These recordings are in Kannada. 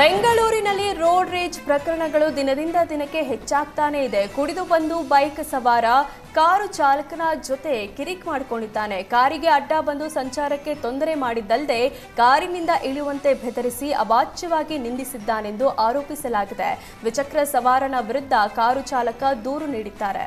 ಬೆಂಗಳೂರಿನಲ್ಲಿ ರೋಡ್ ರೇಜ್ ಪ್ರಕರಣಗಳು ದಿನದಿಂದ ದಿನಕ್ಕೆ ಹೆಚ್ಚಾಗ್ತಾನೆ ಇದೆ. ಕುಡಿದು ಬಂದು ಬೈಕ್ ಸವಾರ ಕಾರು ಚಾಲಕನ ಜೊತೆ ಕಿರಿಕ್ ಮಾಡಿಕೊಂಡಿದ್ದಾನೆ. ಕಾರಿಗೆ ಅಡ್ಡ ಬಂದು ಸಂಚಾರಕ್ಕೆ ತೊಂದರೆ ಮಾಡಿದ್ದಲ್ಲದೆ ಕಾರಿನಿಂದ ಇಳಿಯುವಂತೆ ಬೆದರಿಸಿ ಅವಾಚ್ಯವಾಗಿ ನಿಂದಿಸಿದ್ದಾನೆಂದು ಆರೋಪಿಸಲಾಗಿದೆ. ದ್ವಿಚಕ್ರ ಸವಾರನ ವಿರುದ್ಧ ಕಾರು ಚಾಲಕ ದೂರು ನೀಡಿದ್ದಾರೆ.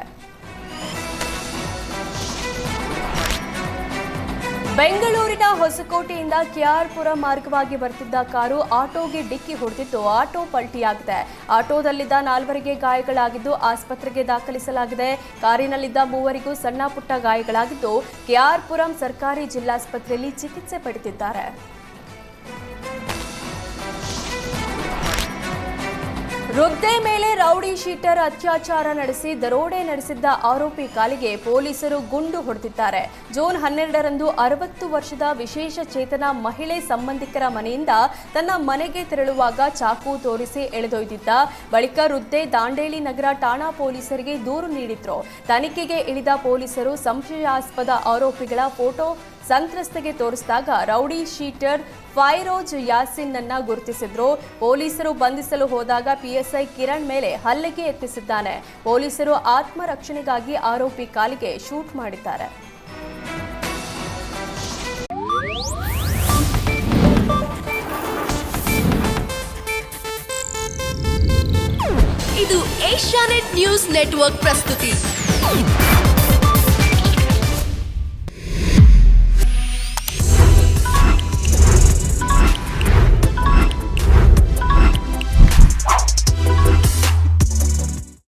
ಬೆಂಗಳೂರಿನ ಹೊಸಕೋಟೆಯಿಂದ ಕೆಆರ್ಪುರ ಮಾರ್ಗವಾಗಿ ಬರ್ತಿದ್ದ ಕಾರು ಆಟೋಗೆ ಡಿಕ್ಕಿ ಹೊಡೆದಿದ್ದು ಆಟೋ ಪಲ್ಟಿಯಾಗಿದೆ. ಆಟೋದಲ್ಲಿದ್ದ 4 ಗಾಯಗಳಾಗಿದ್ದು ಆಸ್ಪತ್ರೆಗೆ ದಾಖಲಿಸಲಾಗಿದೆ. ಕಾರಿನಲ್ಲಿದ್ದ 3 ಸಣ್ಣ ಪುಟ್ಟ ಗಾಯಗಳಾಗಿದ್ದು ಕೆಆರ್ಪುರಂ ಸರ್ಕಾರಿ ಜಿಲ್ಲಾಸ್ಪತ್ರೆಯಲ್ಲಿ ಚಿಕಿತ್ಸೆ ಪಡೆದಿದ್ದಾರೆ. ವೃದ್ಧೆ ಮೇಲೆ ರೌಡಿ ಶೀಟರ್ ಅತ್ಯಾಚಾರ ನಡೆಸಿ ದರೋಡೆ ನಡೆಸಿದ್ದ ಆರೋಪಿ ಕಾಲಿಗೆ ಪೊಲೀಸರು ಗುಂಡು ಹೊಡೆದಿದ್ದಾರೆ. ಜೂನ್ 12ರಂದು 60 ವರ್ಷದ ವಿಶೇಷ ಚೇತನ ಮಹಿಳೆ ಸಂಬಂಧಿಕರ ಮನೆಯಿಂದ ತನ್ನ ಮನೆಗೆ ತೆರಳುವಾಗ ಚಾಕು ತೋರಿಸಿ ಎಳೆದೊಯ್ದಿದ್ದ ಬಳಿಕ ವೃದ್ಧೆ ದಾಂಡೇಲಿ ನಗರ ಠಾಣಾ ಪೊಲೀಸರಿಗೆ ದೂರು ನೀಡಿದ್ರು. ತನಿಖೆಗೆ ಇಳಿದ ಪೊಲೀಸರು ಸಂಶಯಾಸ್ಪದ ಆರೋಪಿಗಳ ಫೋಟೋ ಸಂತ್ರಸ್ತೆಗೆ ತೋರಿಸಿದಾಗ ರೌಡಿ ಶೀಟರ್ ಫೈರೋಜ್ ಯಾಸಿನ್ ನನ್ನ ಗುರುತಿಸಿದ್ರು. ಪೊಲೀಸರು ಬಂಧಿಸಲು ಹೋದಾಗ ಪಿಎಸ್ಐ ಕಿರಣ್ ಮೇಲೆ ಹಲ್ಲೆಗೆ ಯತ್ನಿಸಿದ್ದಾನೆ. ಪೊಲೀಸರು ಆತ್ಮರಕ್ಷಣೆಗಾಗಿ ಆರೋಪಿ ಕಾಲಿಗೆ ಶೂಟ್ ಮಾಡಿದ್ದಾರೆ. ಇದು ಏಷ್ಯಾನೆಟ್ ನ್ಯೂಸ್ ನೆಟ್ವರ್ಕ್ ಪ್ರಸ್ತುತಿ.